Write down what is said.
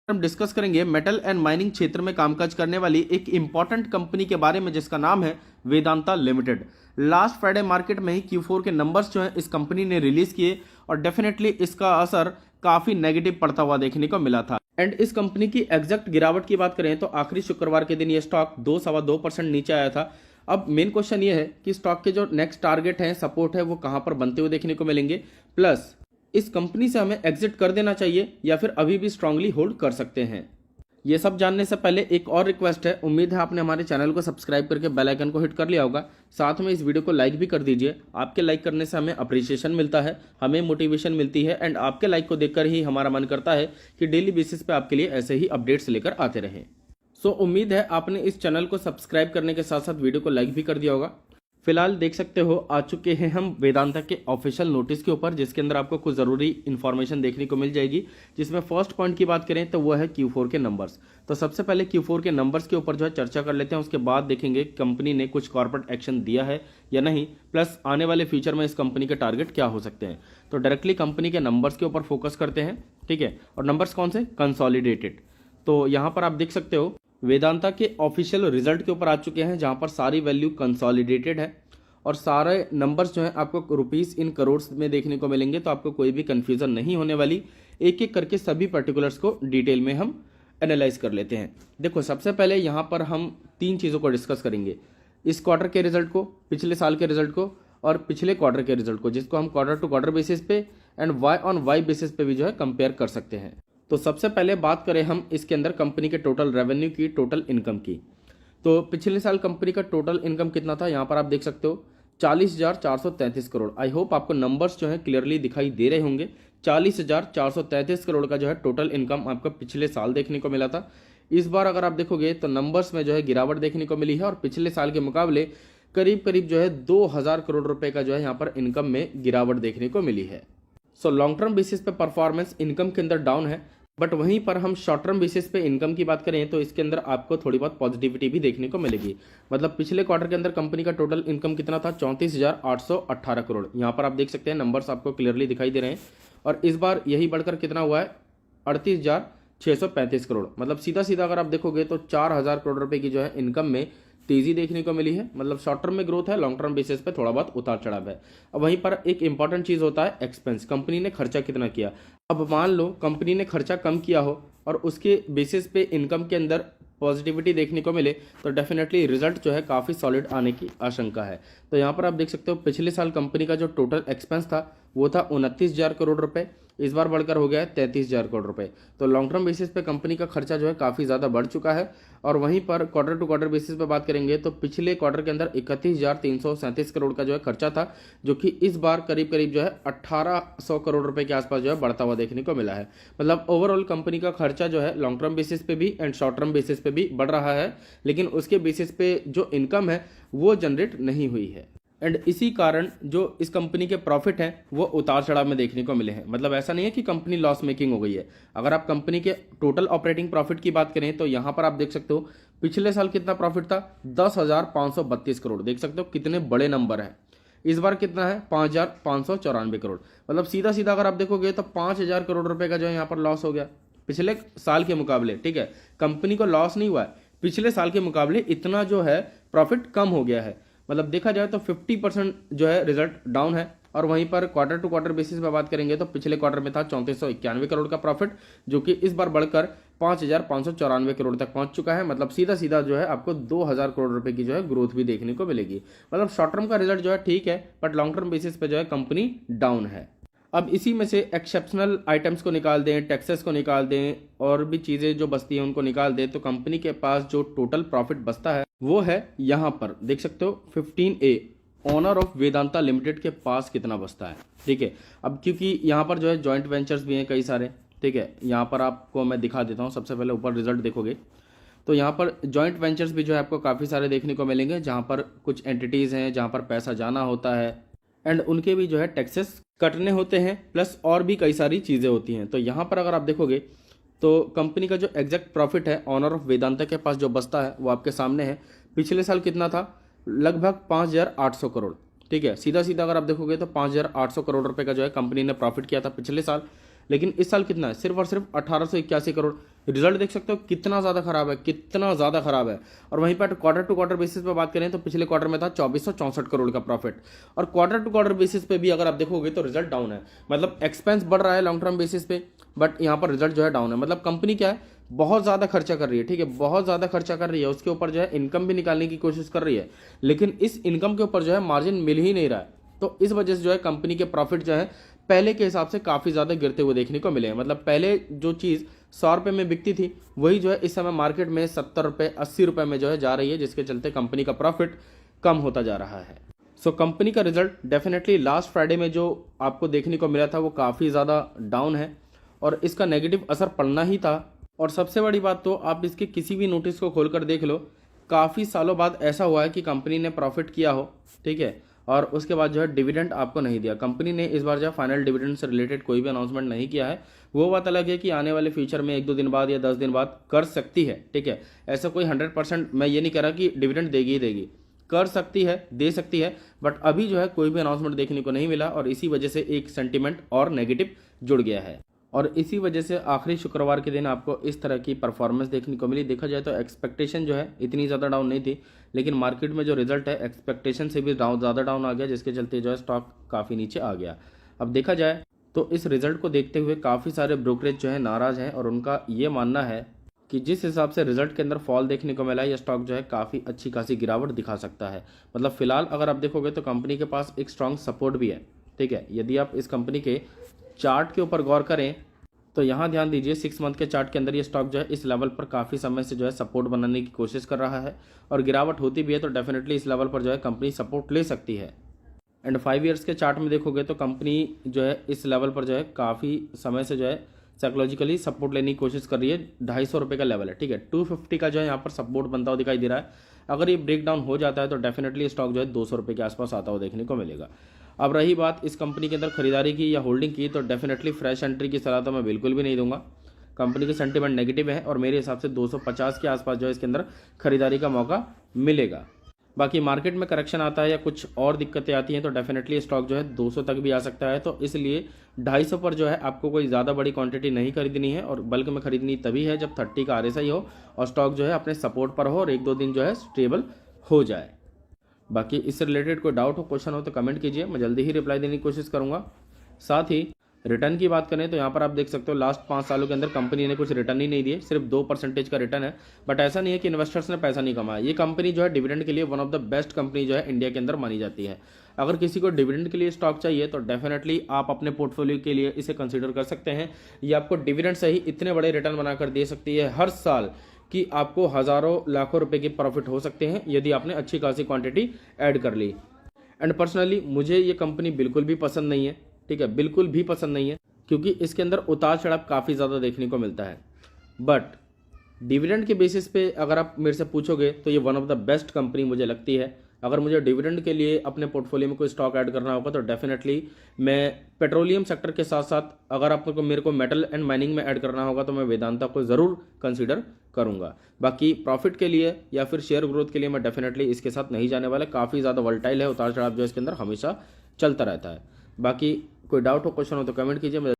हम डिस्कस करेंगे metal and mining क्षेत्र में कामकाज करने वाली एक इंपॉर्टेंट कंपनी के बारे में जिसका नाम है Vedanta limited. Last Friday market में ही Q4 के नंबर्स जो हैं इस कंपनी ने रिलीज किए और डेफिनेटली इसका असर काफी नेगेटिव पड़ता हुआ देखने को मिला था। एंड इस कंपनी की एग्जैक्ट गिरावट की बात करें तो आखिरी शुक्रवार के दिन ये स्टॉक 2-2.25% नीचे आया था। अब मेन क्वेश्चन ये है कि स्टॉक के जो नेक्स्ट टारगेट है, सपोर्ट है, वो कहां पर बनते हुए देखने को मिलेंगे, प्लस इस कंपनी से हमें एग्जिट कर देना चाहिए या फिर अभी भी स्ट्रांगली होल्ड कर सकते हैं। ये सब जानने से पहले एक और रिक्वेस्ट है, उम्मीद है आपने हमारे चैनल को सब्सक्राइब करके बेल आइकन को हिट कर लिया होगा। साथ में इस वीडियो को लाइक भी कर दीजिए। आपके लाइक करने से हमें अप्रिसिएशन मिलता है, हमें मोटिवेशन मिलती है एंड आपके लाइक को देखकर ही हमारा मन करता है कि डेली बेसिस पे आपके लिए ऐसे ही अपडेट्स लेकर आते रहें। सो उम्मीद है आपने इस चैनल को सब्सक्राइब करने के साथ साथ वीडियो को लाइक भी कर दिया होगा। फिलहाल देख सकते हो आ चुके हैं हम वेदांता के ऑफिशियल नोटिस के ऊपर, जिसके अंदर आपको कुछ ज़रूरी इन्फॉर्मेशन देखने को मिल जाएगी। जिसमें फर्स्ट पॉइंट की बात करें तो वो है Q4 के नंबर्स। तो सबसे पहले Q4 के नंबर्स के ऊपर जो है चर्चा कर लेते हैं, उसके बाद देखेंगे कंपनी ने कुछ कॉर्पोरेट एक्शन दिया है या नहीं, प्लस आने वाले फ्यूचर में इस कंपनी के टारगेट क्या हो सकते हैं। तो डायरेक्टली कंपनी के नंबर्स के ऊपर फोकस करते हैं, ठीक है। और नंबर्स कौन से, कंसोलिडेटेड। तो यहाँ पर आप देख सकते हो वेदांता के ऑफिशियल रिजल्ट के ऊपर आ चुके हैं, जहाँ पर सारी वैल्यू कंसोलिडेटेड है और सारे नंबर्स जो हैं आपको रुपीस इन करोड़ में देखने को मिलेंगे। तो आपको कोई भी कंफ्यूजन नहीं होने वाली। एक एक करके सभी पर्टिकुलर्स को डिटेल में हम एनालाइज कर लेते हैं। देखो, सबसे पहले यहाँ पर हम 3 चीज़ों को डिस्कस करेंगे, इस क्वार्टर के रिजल्ट को, पिछले साल के रिजल्ट को और पिछले क्वार्टर के रिजल्ट को, जिसको हम क्वार्टर टू क्वार्टर बेसिस पे and Y on Y basis पे भी जो है कंपेयर कर सकते हैं। तो सबसे पहले बात करें हम इसके अंदर कंपनी के टोटल रेवेन्यू की, टोटल इनकम की। तो पिछले साल कंपनी का टोटल इनकम कितना था, यहाँ पर आप देख सकते हो 40,433 करोड़। आई होप आपको नंबर्स जो है क्लियरली दिखाई दे रहे होंगे। 40,433 करोड़ का जो है टोटल इनकम आपको पिछले साल देखने को मिला था। इस बार अगर आप देखोगे तो नंबर्स में जो है गिरावट देखने को मिली है और पिछले साल के मुकाबले करीब करीब जो है 2,000 करोड़ रुपए का जो है यहाँ पर इनकम में गिरावट देखने को मिली है। सो लॉन्ग टर्म बेसिस पे परफॉर्मेंस इनकम के अंदर डाउन है, बट वहीं पर हम शॉर्ट टर्म बेसिस पे इनकम की बात करें तो इसके अंदर आपको थोड़ी बहुत पॉजिटिविटी भी देखने को मिलेगी। मतलब पिछले क्वार्टर के अंदर कंपनी का टोटल इनकम कितना था, 34,818 करोड़। यहाँ पर आप देख सकते हैं नंबर्स आपको क्लियरली दिखाई दे रहे हैं। और इस बार यही बढ़कर कितना हुआ है, 38,635 करोड़। मतलब सीधा सीधा अगर आप देखोगे तो 4,000 करोड़ रुपए की जो है इनकम में तेजी देखने को मिली है। मतलब शॉर्ट टर्म में ग्रोथ है, लॉन्ग टर्म बेसिस पे थोड़ा बहुत उतार चढ़ाव है। अब वहीं पर एक इंपॉर्टेंट चीज होता है एक्सपेंस, कंपनी ने खर्चा कितना किया। अब मान लो कंपनी ने खर्चा कम किया हो और उसके बेसिस पे इनकम के अंदर पॉजिटिविटी देखने को मिले तो डेफिनेटली रिजल्ट जो है काफ़ी सॉलिड आने की आशंका है। तो यहाँ पर आप देख सकते हो पिछले साल कंपनी का जो टोटल एक्सपेंस था वो था 29,000 करोड़ रुपए, इस बार बढ़कर हो गया है 33,000 करोड़ रुपए। तो लॉन्ग टर्म बेसिस पे कंपनी का खर्चा जो है काफ़ी ज़्यादा बढ़ चुका है। और वहीं पर क्वार्टर टू क्वार्टर बेसिस पे बात करेंगे तो पिछले क्वार्टर के अंदर 31,337 करोड़ का जो है खर्चा था, जो कि इस बार करीब करीब जो है 1,800 करोड़ रुपए के आसपास जो है बढ़ता हुआ देखने को मिला है। मतलब ओवरऑल कंपनी का खर्चा जो है लॉन्ग टर्म बेसिस पे भी एंड शॉर्ट टर्म बेसिस पे भी बढ़ रहा है, लेकिन उसके बेसिस पे जो इनकम है वो जनरेट नहीं हुई है। एंड इसी कारण जो इस कंपनी के प्रॉफिट हैं वो उतार चढ़ाव में देखने को मिले हैं। मतलब ऐसा नहीं है कि कंपनी लॉस मेकिंग हो गई है। अगर आप कंपनी के टोटल ऑपरेटिंग प्रॉफिट की बात करें तो यहाँ पर आप देख सकते हो पिछले साल कितना प्रॉफिट था, 10,532 करोड़। देख सकते हो कितने बड़े नंबर है। इस बार कितना है, 5,594 करोड़। मतलब सीधा सीधा अगर आप देखोगे तो 5,000 करोड़ रुपए का जो है यहाँ पर लॉस हो गया पिछले साल के मुकाबले, ठीक है। कंपनी को लॉस नहीं हुआ है, पिछले साल के मुकाबले इतना जो है प्रॉफिट कम हो गया है। मतलब देखा जाए तो 50% जो है रिजल्ट डाउन है। और वहीं पर क्वार्टर टू क्वार्टर बेसिस पे बात करेंगे तो पिछले क्वार्टर में था 3,491 करोड़ का प्रॉफिट, जो कि इस बार बढ़कर 5,594 करोड़ तक पहुंच चुका है। मतलब सीधा सीधा जो है आपको 2,000 करोड़ रुपए की जो है ग्रोथ भी देखने को मिलेगी। मतलब शॉर्ट टर्म का रिजल्ट जो है ठीक है, बट लॉन्ग टर्म बेसिस पे जो है कंपनी डाउन है। अब इसी में से एक्सेप्शनल आइटम्स को निकाल दें, टैक्सेस को निकाल दें और भी चीज़ें जो बचती हैं उनको निकाल दें तो कंपनी के पास जो टोटल प्रॉफिट बचता है वो है, यहाँ पर देख सकते हो 15A, owner of Vedanta limited के पास कितना बचता है, ठीक है। अब क्योंकि यहाँ पर जो है जॉइंट वेंचर्स भी हैं कई सारे, ठीक है। यहाँ पर आपको मैं दिखा देता हूँ। सबसे पहले ऊपर रिजल्ट देखोगे तो यहाँ पर जॉइंट वेंचर्स भी जो है आपको काफ़ी सारे देखने को मिलेंगे, जहाँ पर कुछ एंटिटीज़ हैं जहाँ पर पैसा जाना होता है एंड उनके भी जो है टैक्सेस कटने होते हैं, प्लस और भी कई सारी चीज़ें होती हैं। तो यहाँ पर अगर आप देखोगे तो कंपनी का जो एग्जैक्ट प्रॉफिट है ऑनर ऑफ वेदांता के पास जो बचता है वो आपके सामने है। पिछले साल कितना था, लगभग 5,800 करोड़, ठीक है। सीधा सीधा अगर आप देखोगे तो 5,800 करोड़ रुपए का जो है कंपनी ने प्रॉफिट किया था पिछले साल। लेकिन इस साल कितना है, सिर्फ और सिर्फ 1881 करोड़। रिजल्ट देख सकते हो कितना ज़्यादा खराब है, कितना ज़्यादा खराब है। और वहीं पर क्वार्टर टू क्वार्टर बेसिस पे बात करें तो पिछले क्वार्टर में था 2464 करोड़ का प्रॉफिट, और क्वार्टर टू क्वार्टर बेसिस पे भी अगर आप देखोगे तो रिजल्ट डाउन है। मतलब एक्सपेंस बढ़ रहा है लॉन्ग टर्म बेसिस पे, बट यहाँ पर रिजल्ट जो है डाउन है। मतलब कंपनी क्या है, बहुत ज़्यादा खर्चा कर रही है, ठीक है, बहुत ज़्यादा खर्चा कर रही है, उसके ऊपर जो है इनकम भी निकालने की कोशिश कर रही है, लेकिन इस इनकम के ऊपर जो है मार्जिन मिल ही नहीं रहा है। तो इस वजह से जो है कंपनी के प्रॉफिट जो है पहले के हिसाब से काफ़ी ज़्यादा गिरते हुए देखने को मिले हैं। मतलब पहले जो चीज़ 100 रुपये में बिकती थी वही जो है इस समय मार्केट में 70 रुपये 80 रुपये में जो है जा रही है, जिसके चलते कंपनी का प्रॉफिट कम होता जा रहा है। सो कंपनी का रिजल्ट डेफिनेटली लास्ट फ्राइडे में जो आपको देखने को मिला था वो काफ़ी ज़्यादा डाउन है, और इसका नेगेटिव असर पड़ना ही था। और सबसे बड़ी बात तो आप इसके किसी भी नोटिस को खोलकर देख लो, काफ़ी सालों बाद ऐसा हुआ है कि कंपनी ने प्रॉफिट किया हो, ठीक है, और उसके बाद जो है डिविडेंड आपको नहीं दिया। कंपनी ने इस बार जो है फाइनल डिविडेंड से रिलेटेड कोई भी अनाउंसमेंट नहीं किया है। वो बात अलग है कि आने वाले फ्यूचर में 1-2 दिन बाद या 10 दिन बाद कर सकती है, ठीक है। ऐसा कोई 100% मैं ये नहीं कह रहा कि डिविडेंड देगी ही देगी, कर सकती है, दे सकती है, बट अभी जो है कोई भी अनाउंसमेंट देखने को नहीं मिला, और इसी वजह से एक सेंटीमेंट और नेगेटिव जुड़ गया है। और इसी वजह से आखिरी शुक्रवार के दिन आपको इस तरह की परफॉर्मेंस देखने को मिली। देखा जाए तो एक्सपेक्टेशन जो है इतनी ज़्यादा डाउन नहीं थी, लेकिन मार्केट में जो रिजल्ट है एक्सपेक्टेशन से भी ज़्यादा डाउन आ गया, जिसके चलते जो है स्टॉक काफ़ी नीचे आ गया। अब देखा जाए तो इस रिजल्ट को देखते हुए काफ़ी सारे ब्रोकरेज जो है नाराज़ हैं, और उनका ये मानना है कि जिस हिसाब से रिजल्ट के अंदर फॉल देखने को मिला है, ये स्टॉक जो है काफ़ी अच्छी खासी गिरावट दिखा सकता है। मतलब फिलहाल अगर आप देखोगे तो कंपनी के पास एक स्ट्रॉन्ग सपोर्ट भी है, ठीक है। यदि आप इस कंपनी के चार्ट के ऊपर गौर करें तो यहाँ ध्यान दीजिए 6 मंथ के चार्ट के अंदर ये स्टॉक जो है इस लेवल पर काफ़ी समय से जो है सपोर्ट बनाने की कोशिश कर रहा है, और गिरावट होती भी है तो डेफिनेटली इस लेवल पर जो है कंपनी सपोर्ट ले सकती है। एंड 5 ईयर्स के चार्ट में देखोगे तो कंपनी जो है इस लेवल पर जो है काफ़ी समय से जो है साइकोलॉजिकली सपोर्ट लेने की कोशिश कर रही है। 250 रुपये का लेवल है, ठीक है। 250 का जो है यहाँ पर सपोर्ट बनता हुआ दिखाई दे रहा है। अगर ये ब्रेक डाउन हो जाता है तो डेफिनेटली स्टॉक जो है 200 रुपये के आसपास आता हुआ देखने को मिलेगा। अब रही बात इस कंपनी के अंदर खरीदारी की या होल्डिंग की, तो डेफिनेटली फ्रेश एंट्री की सलाह तो मैं बिल्कुल भी नहीं दूंगा। कंपनी के सेंटीमेंट नेगेटिव है, और मेरे हिसाब से 250 के आसपास जो है इसके अंदर खरीदारी का मौका मिलेगा। बाकी मार्केट में करेक्शन आता है या कुछ और दिक्कतें आती हैं तो डेफिनेटली स्टॉक जो है 200 तक भी आ सकता है। तो इसलिए 250 पर जो है आपको कोई ज़्यादा बड़ी क्वांटिटी नहीं खरीदनी है, और बल्क में खरीदनी तभी है जब 30 का RSI हो और स्टॉक जो है अपने सपोर्ट पर हो और 1-2 दिन जो है स्टेबल हो जाए। बाकी इससे रिलेटेड कोई डाउट हो, क्वेश्चन हो तो कमेंट कीजिए, मैं जल्दी ही रिप्लाई देने की कोशिश करूँगा। साथ ही रिटर्न की बात करें तो यहाँ पर आप देख सकते हो लास्ट 5 सालों के अंदर कंपनी ने कुछ रिटर्न ही नहीं दिए, सिर्फ 2% का रिटर्न है। बट ऐसा नहीं है कि इन्वेस्टर्स ने पैसा नहीं कमाया। ये कंपनी जो है डिविडेंड के लिए one of the best company जो है इंडिया के अंदर मानी जाती है। अगर किसी को डिविडेंड के लिए स्टॉक चाहिए तो डेफिनेटली आप अपने पोर्टफोलियो के लिए इसे कंसिडर कर सकते हैं। ये आपको डिविडेंड से ही इतने बड़े रिटर्न बनाकर दे सकती है हर साल कि आपको हज़ारों लाखों रुपए के प्रॉफिट हो सकते हैं यदि आपने अच्छी खासी क्वांटिटी ऐड कर ली। एंड पर्सनली मुझे ये कंपनी बिल्कुल भी पसंद नहीं है, ठीक है, बिल्कुल भी पसंद नहीं है, क्योंकि इसके अंदर उतार चढ़ाव काफ़ी ज़्यादा देखने को मिलता है। बट डिविडेंड के बेसिस पे अगर आप मेरे से पूछोगे तो ये one of the best company मुझे लगती है। अगर मुझे डिविडेंड के लिए अपने पोर्टफोलियो में कोई स्टॉक ऐड करना होगा तो डेफिनेटली मैं पेट्रोलियम सेक्टर के साथ साथ अगर आपको मेरे को मेटल एंड माइनिंग में ऐड करना होगा तो मैं वेदांता को ज़रूर कंसीडर करूंगा। बाकी प्रॉफिट के लिए या फिर शेयर ग्रोथ के लिए मैं डेफिनेटली इसके साथ नहीं जाने वाला। काफ़ी ज़्यादा वोलेटाइल है, उतार चढ़ाव जो इसके अंदर हमेशा चलता रहता है। बाकी कोई डाउट हो, क्वेश्चन हो तो कमेंट कीजिए।